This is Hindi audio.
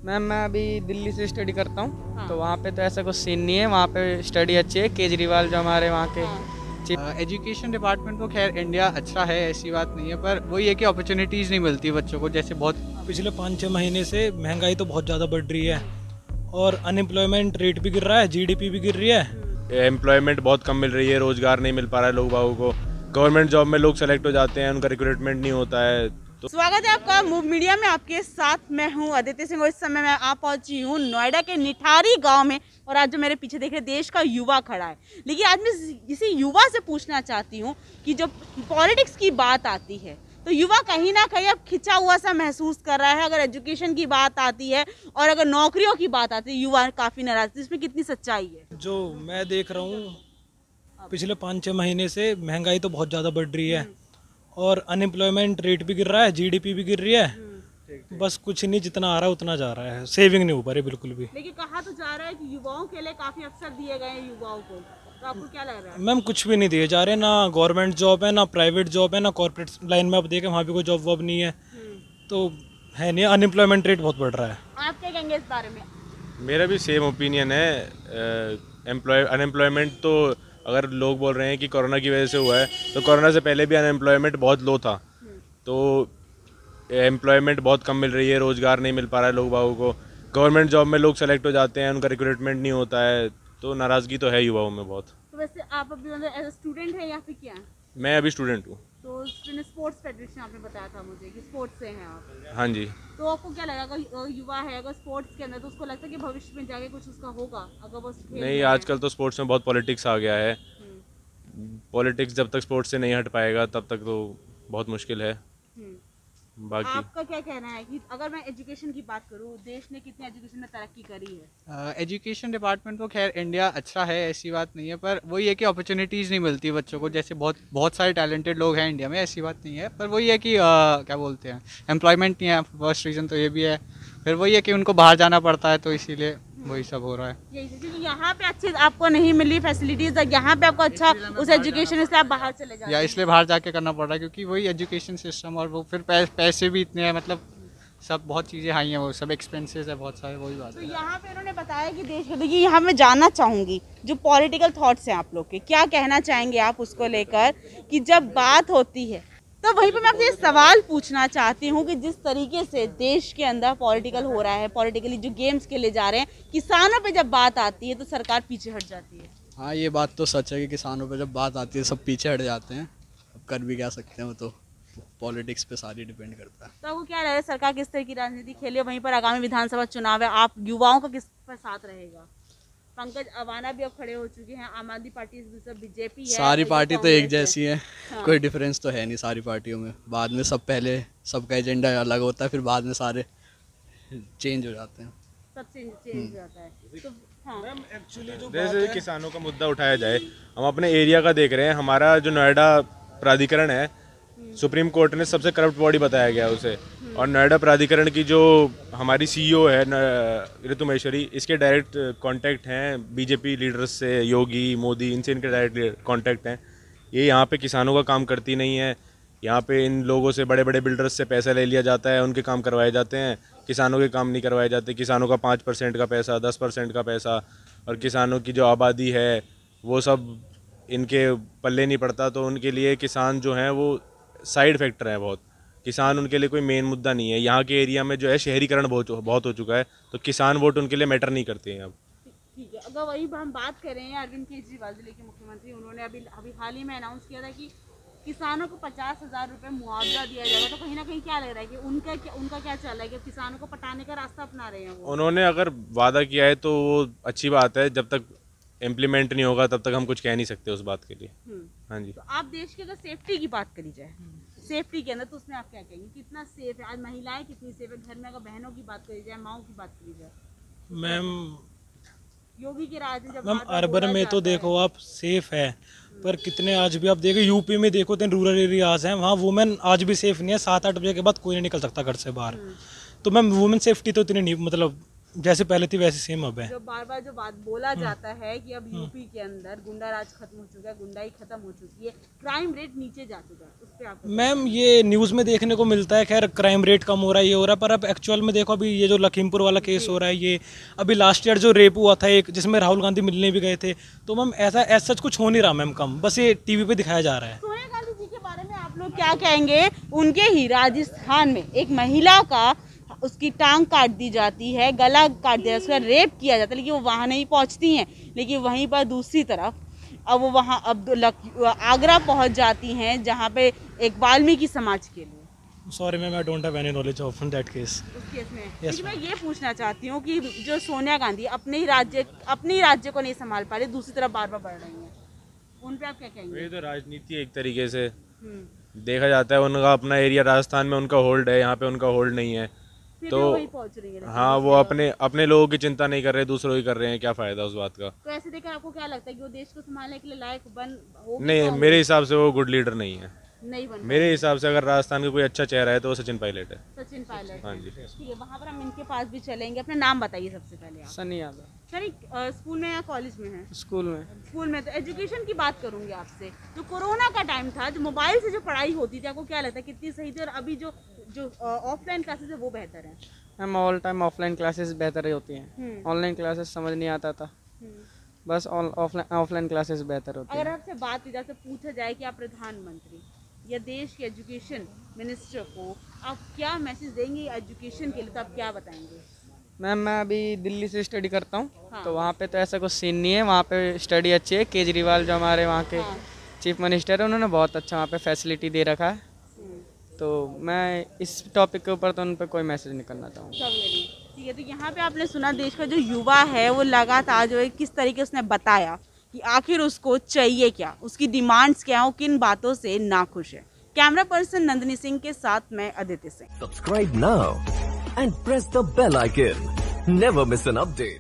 मैम मैं अभी दिल्ली से स्टडी करता हूँ। हाँ। तो वहाँ पे तो ऐसा कुछ सीन नहीं है, वहाँ पे स्टडी अच्छी है। केजरीवाल जो हमारे वहाँ के एजुकेशन डिपार्टमेंट तो खैर इंडिया अच्छा है, ऐसी बात नहीं है, पर वही है कि अपॉर्चुनिटीज़ नहीं मिलती बच्चों को, जैसे बहुत पिछले 5-6 महीने से महंगाई तो बहुत ज़्यादा बढ़ रही है और अनएम्प्लॉयमेंट रेट भी गिर रहा है, जीडीपी भी गिर रही है। एम्प्लॉयमेंट बहुत कम मिल रही है, रोज़गार नहीं मिल पा रहा है लोग बागों को। गवर्नमेंट जॉब में लोग सेलेक्ट हो जाते हैं, उनका रिक्रूटमेंट नहीं होता है। तो स्वागत है आपका मूव मीडिया में। आपके साथ मैं हूं अदिति सिंह और इस समय मैं आ पहुंची हूं नोएडा के निठारी गांव में। और आज जो मेरे पीछे देख रहे देश का युवा खड़ा है, लेकिन आज मैं इसी युवा से पूछना चाहती हूं कि जब पॉलिटिक्स की बात आती है तो युवा कहीं ना कहीं अब खिंचा हुआ सा महसूस कर रहा है। अगर एजुकेशन की बात आती है और अगर नौकरियों की बात आती है, युवा काफ़ी नाराज है। इसमें कितनी सच्चाई है? जो मैं देख रहा हूँ पिछले 5-6 महीने से महंगाई तो बहुत ज़्यादा बढ़ रही है और अनएम्प्लॉयमेंट रेट भी गिर रहा है, जीडीपी भी गिर रही है। बस कुछ नहीं, जितना आ रहा है उतना जा रहा है, सेविंग नहीं हो पा रही बिल्कुल भी। लेकिन कहा तो जा रहा है कि युवाओं के लिए काफ़ी अवसर दिए गए हैं युवाओं को, तो आपको क्या लग रहा है? मैम कुछ भी नहीं दिए जा रहे, ना गवर्नमेंट जॉब है, ना प्राइवेट जॉब है, ना कॉर्पोरेट लाइन में आप देखें वहाँ भी कोई जॉब वॉब नहीं है, तो है नहीं। अनएम्प्लॉयमेंट रेट बहुत बढ़ रहा है। आप क्या कहेंगे इस बारे में? मेरा भी सेम ओपिनियन है। अनएम्प्लॉयमेंट तो अगर लोग बोल रहे हैं कि कोरोना की वजह से हुआ है, तो कोरोना से पहले भी अनएम्प्लॉयमेंट बहुत लो था। तो एम्प्लॉयमेंट बहुत कम मिल रही है, रोज़गार नहीं मिल पा रहा है लोग बागों को। गवर्नमेंट जॉब में लोग सेलेक्ट हो जाते हैं, उनका रिक्रूटमेंट नहीं होता है, तो नाराज़गी तो है युवाओं में बहुत। तो वैसे आप अभी मतलब एज स्टूडेंट है या फिर क्या? मैं अभी स्टूडेंट हूँ। तो स्पोर्ट्स फेडरेशन आपने बताया था मुझे कि स्पोर्ट्स से हैं आप, हाँ जी। तो आपको क्या लगा अगर युवा है अगर स्पोर्ट्स के अंदर, तो उसको लगता है कि भविष्य में जाके कुछ उसका होगा अगर वो खेल नहीं, रहा है? आजकल तो स्पोर्ट्स में बहुत पॉलिटिक्स आ गया है। पॉलिटिक्स जब तक स्पोर्ट्स से नहीं हट पाएगा तब तक तो बहुत मुश्किल है। बाकी आपका क्या कहना है कि अगर मैं एजुकेशन की बात करूँ, देश ने कितनी एजुकेशन में तरक्की करी है? एजुकेशन डिपार्टमेंट तो खैर इंडिया अच्छा है, ऐसी बात नहीं है, पर वही है कि अपॉर्चुनिटीज़ नहीं मिलती बच्चों को, जैसे बहुत बहुत सारे टैलेंटेड लोग हैं इंडिया में, ऐसी बात नहीं है, पर वही है कि क्या बोलते हैं, एम्प्लॉयमेंट नहीं है। फर्स्ट रीज़न तो ये भी है, फिर वही है कि उनको बाहर जाना पड़ता है, तो इसीलिए वही सब हो रहा है। यही क्योंकि यहाँ पे अच्छी आपको नहीं मिली फैसिलिटीज, यहाँ पे आपको अच्छा उस एजुकेशन से आप बाहर चले जाते या हैं। इसलिए बाहर जाके करना पड़ रहा है, क्योंकि वही एजुकेशन सिस्टम और वो फिर पैसे भी इतने हैं, मतलब सब बहुत चीज़ें हाई हैं, वो सब एक्सपेंसेस है बहुत सारे, वही बात तो है। यहाँ पे उन्होंने बताया कि देश के, देखिए यहाँ मैं जानना चाहूँगी जो पॉलिटिकल थॉट्स हैं आप लोग के, क्या कहना चाहेंगे आप उसको लेकर कि जब बात होती है, तो वहीं पे मैं आपसे ये सवाल पूछना चाहती हूँ कि जिस तरीके से देश के अंदर पॉलिटिकल हो रहा है, पॉलिटिकली जो गेम्स खेले जा रहे हैं, किसानों पे जब बात आती है तो सरकार पीछे हट जाती है। हाँ, ये बात तो सच है कि किसानों पे जब बात आती है सब पीछे हट जाते हैं। अब कर भी क्या सकते हैं, वो तो पॉलिटिक्स पे सारी डिपेंड करता है। तो आपको क्या लग रहा है सरकार किस तरह की राजनीति खेले? वहीं पर आगामी विधानसभा चुनाव है, आप युवाओं का किस पर साथ रहेगा? पंकज अवाना भी अब खड़े हो चुके हैं, आम आदमी पार्टी बीजेपी है, सारी पार्टी तो एक जैसी है, हाँ। कोई डिफरेंस तो है नहीं सारी पार्टियों में। बाद में सब पहले सबका एजेंडा अलग होता है, फिर बाद में सारे चेंज हो जाते हैं। सब चेंज हो जाता है। तो हाँ, जैसे किसानों का मुद्दा उठाया जाए, हम अपने एरिया का देख रहे हैं। हमारा जो नोएडा प्राधिकरण है, सुप्रीम कोर्ट ने सबसे करप्ट बॉडी बताया गया उसे। और नोएडा प्राधिकरण की जो हमारी सीईओ है ऋतु महेश्वरी, इसके डायरेक्ट कांटेक्ट हैं बीजेपी लीडर्स से, योगी मोदी, इनसे इनके डायरेक्ट कांटेक्ट हैं। ये यहाँ पे किसानों का काम करती नहीं है। यहाँ पे इन लोगों से, बड़े बड़े बिल्डर्स से पैसा ले लिया जाता है, उनके काम करवाए जाते हैं, किसानों के काम नहीं करवाए जाते। किसानों का 5% का पैसा, 10% का पैसा, और किसानों की जो आबादी है वो सब इनके पल्ले नहीं पड़ता। तो उनके लिए किसान जो हैं वो साइड फैक्टर है बहुत। किसान उनके लिए कोई मेन मुद्दा नहीं है। यहाँ के एरिया में जो है शहरीकरण बहुत हो चुका है, तो किसान वोट उनके लिए मैटर नहीं करते हैं अब। ठीक है। अगर वही हम बात करें, अरविंद केजरीवाल दिल्ली के मुख्यमंत्री, उन्होंने अभी हाल ही में अनाउंस किया था कि किसानों को 50,000 रुपये मुआवजा दिया जाएगा। तो कहीं ना कहीं क्या लग रहा है कि उनका क्या चल रहा है कि किसानों को पटाने का रास्ता अपना रहे हैं वो? उन्होंने अगर वादा किया है तो वो अच्छी बात है, जब तक इम्प्लीमेंट नहीं होगा तब तक हम कुछ कह नहीं सकते उस बात के लिए। हाँ जी। तो आप देश की अगर सेफ्टी की बात करी जाए, सेफ्टी के अंदर, तो उसमें आप क्या कहेंगे, कितना सेफ है आज? महिलाएं कितनी सेफ है घर में? अगर बहनों की बात करी जाए, माओ की बात करी जाए, मैम योगी के राज में जब मैम बात अर्बन बोला में तो जाता है, देखो आप सेफ है, पर कितने आज भी आप देखो यूपी में देखो तो रूरल एरियाज हैं, वहाँ वुमेन आज भी सेफ नहीं है। 7-8 बजे के बाद कोई नहीं निकल सकता घर से बाहर। तो मैम वुमेन सेफ्टी तो इतनी नहीं, मतलब जैसे पहले थी वैसे सेम अब है। जो बार बार जो बात बोला जाता है कि अब यूपी के अंदर गुंडा राज खत्म हो चुका है, गुंडाई खत्म हो चुकी है, क्राइम रेट नीचे जा चुका है, उस पे आप मैम ये न्यूज़ में देखने को मिलता है, खैर क्राइम रेट कम हो रहा है, ये हो रहा है, पर अब एक्चुअल में देखो अभी ये जो लखीमपुर वाला केस हो रहा है, ये अभी लास्ट ईयर जो रेप हुआ था एक, जिसमें राहुल गांधी मिलने भी गए थे, तो मैम ऐसा सच कुछ हो नहीं रहा मैम कम, बस ये टीवी पे दिखाया जा रहा है। सोनिया गांधी जी के बारे में आप लोग क्या कहेंगे? उनके ही राजस्थान में एक महिला का उसकी टांग काट दी जाती है, गला काट दिया, उसका रेप किया जाता है, लेकिन वो वहाँ नहीं पहुँचती हैं, लेकिन वहीं पर दूसरी तरफ अब वो वहाँ आगरा पहुँच जाती हैं, जहाँ पे एक वाल्मीकि समाज के लिए। Sorry ma'am, I don't have any knowledge of that case. उस केस में Yes, लेकिन मैं ये पूछना चाहती हूँ कि जो सोनिया गांधी अपने ही राज्य को नहीं संभाल पा रही, दूसरी तरफ बार बार बढ़ रही हैं, उन पे आप क्या कहेंगे? ये तो राजनीति है एक तरीके से देखा जाता है, उनका अपना एरिया राजस्थान में उनका होल्ड है, यहाँ पे उनका होल्ड नहीं है, फिर तो भी वही पहुंच रही है। हाँ वो अपने लोगों की चिंता नहीं कर रहे, दूसरों की कर रहे हैं, क्या फायदा उस बात का। तो ऐसे देखकर आपको क्या लगता है कि वो देश को संभालने के लिए लायक हो? नहीं, मेरे हिसाब से वो गुड लीडर नहीं है। नहीं बन मेरे हिसाब से अगर राजस्थान का कोई अच्छा चेहरा है तो वो सचिन पायलट है। सचिन पायलट। हाँ जी। ठीक है, वहाँ पर हम इनके पास भी चलेंगे। अपना नाम बताइए सबसे पहले आप। सनी यादव। सर स्कूल में या कॉलेज में है? स्कूल में। स्कूल में। तो एजुकेशन की बात करूंगी आपसे। जो कोरोना का टाइम था, जो मोबाइल से जो पढ़ाई होती थी, आपको क्या लगता है कितनी सही थी, और अभी जो ऑफलाइन क्लासेस है वो बेहतर है? Ma'am all time offline classes बेहतर ही होती हैं। ऑनलाइन क्लासेस समझ नहीं आता था, बस ऑफलाइन क्लासेस बेहतर होती अगर हैं। आपसे बात की जाए तो पूछा जाए कि आप प्रधानमंत्री या देश के एजुकेशन मिनिस्टर को आप क्या मैसेज देंगे एजुकेशन के लिए, तो आप क्या बताएंगे? मैम मैं अभी दिल्ली से स्टडी करता हूँ, हाँ। तो वहाँ पे तो ऐसा कुछ सीन नहीं है, वहाँ पे स्टडी अच्छी है। केजरीवाल जो हमारे वहाँ के चीफ मिनिस्टर है, उन्होंने बहुत अच्छा वहाँ पे फैसिलिटी दे रखा है, तो मैं इस टॉपिक के ऊपर तो उन पर कोई मैसेज नहीं करना चाहूँगा। ठीक है, तो यहाँ पे आपने सुना देश का जो युवा है वो लगातार जो है किस तरीके उसने बताया कि आखिर उसको चाहिए क्या, उसकी डिमांड्स क्या हो, किन बातों से नाखुश है। कैमरा पर्सन नंदिनी सिंह के साथ मैं Aditi Singh. Subscribe now and press the bell icon. Never miss an update.